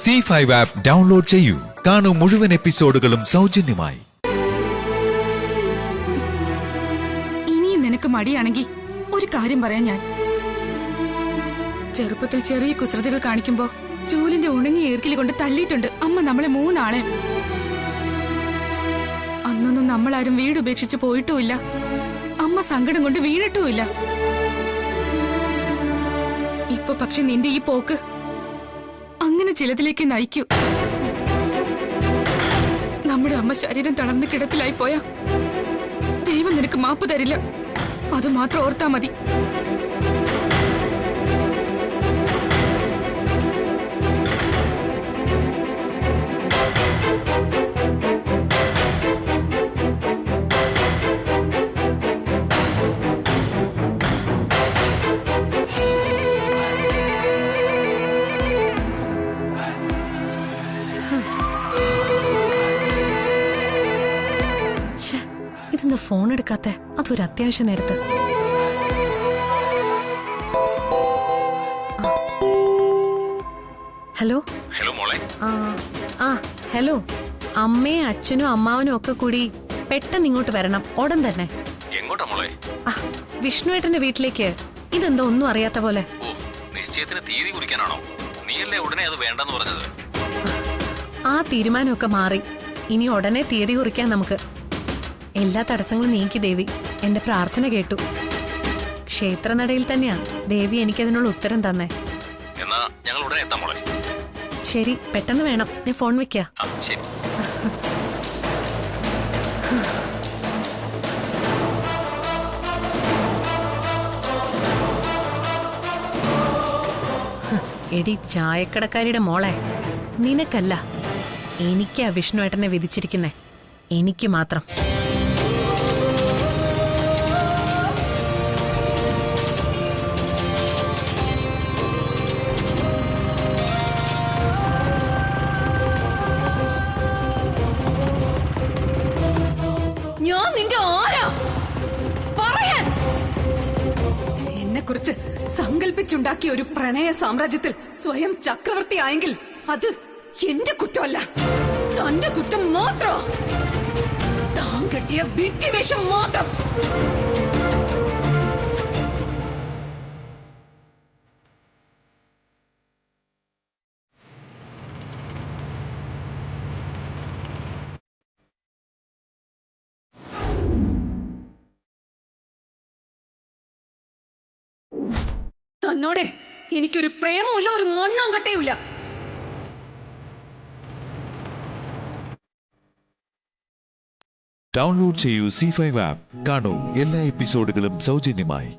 C5 app download ചെയ്യൂ. കാണൂ മുഴുവൻ എപ്പിസോഡുകളും സൗജന്യമായി. ഇനിയും നിനക്ക് മടിയാണെങ്കിൽ ഒരു കാര്യം പറയാം ഞാൻ. ചെറുപ്പത്തിൽ ചെറിയ കുസൃതികൾ കാണിക്കുമ്പോ ചൂലിന്റെ ഉണങ്ങിയ ഈർക്കിലി കൊണ്ട് തല്ലിയിട്ടുണ്ട് അമ്മ നമ്മളെ മൂന്നാളെ. അന്നൊന്നും നമ്മളാരും വീട് ഉപേക്ഷിച്ച് പോയിട്ടുമില്ല. അമ്മ സങ്കടം കൊണ്ട് വീണിട്ടുമില്ല. ഇപ്പൊ പക്ഷെ നിന്റെ ഈ പോക്ക് അങ്ങനെ ചിലതിലേക്ക് നയിക്കൂ. നമ്മുടെ അമ്മ ശരീരം തളർന്ന് കിടപ്പിലായി പോയാ ദൈവം നിനക്ക് മാപ്പ് തരില്ല. അത് മാത്രം ഓർത്താ മതി. ഇതെന്താ ഫോൺ എടുക്കാത്ത? അതൊരു അത്യാവശ്യ നേരത്ത്. ഹലോ ഹലോ മോളെ. ഹലോ. അമ്മയും അച്ഛനും അമ്മാവനും ഒക്കെ കൂടി പെട്ടെന്ന് ഇങ്ങോട്ട് വരണം, ഉടൻ തന്നെ. എങ്ങോട്ടാ മോളെ? വിഷ്ണുവേട്ടന്റെ വീട്ടിലേക്ക്. ഇതെന്താ ഒന്നും അറിയാത്ത പോലെ? ഓ, നിശ്ചയത്തിന് തീയതി കുറിക്കാനാണോ? നീയല്ലേ ഉടനെ അത് വേണ്ടെന്ന് പറഞ്ഞത്? ആ തീരുമാനമൊക്കെ മാറി. ഇനി ഉടനെ തീയതി കുറിക്കാൻ നമുക്ക്. എല്ലാ തടസ്സങ്ങളും നീക്കി ദേവി. എന്റെ പ്രാർത്ഥന കേട്ടു. ക്ഷേത്രനടയിൽ തന്നെയാ ദേവി എനിക്കതിനുള്ള ഉത്തരം തന്നെ. എന്നാ ഞങ്ങൾ ഉടനെ എത്താം മോളെ. ശരി, പെട്ടെന്ന് വേണം. ഞാൻ ഫോൺ വെക്കാം. ശരി. എടി ചായക്കടക്കാരിയുടെ മോളെ, നിനക്കല്ല, എനിക്കാ വിഷ്ണുവേട്ടനെ വിധിച്ചിരിക്കുന്നേ. എനിക്ക് മാത്രം. ഞാൻ നിന്റെ ആരാ പറയാൻ? എന്നെ കുറിച്ച് സങ്കല്പിച്ചുണ്ടാക്കിയ ഒരു പ്രണയ സാമ്രാജ്യത്തിൽ സ്വയം ചക്രവർത്തിയായെങ്കിൽ അത് എന്റെ കുറ്റമല്ല, തന്റെ കുറ്റം മാത്രം. താൻ കെട്ടിയ വിഡ്ഢിവേഷം മാത്രം. തന്നോടെ എനിക്കൊരു പ്രേമമില്ല, ഒരു മണ്ണാങ്കട്ടയുമില്ല. ഡൗൺലോഡ് ചെയ്യൂ C5 ആപ്പ്. കാണൂ എല്ലാ എപ്പിസോഡുകളും സൗജന്യമായി.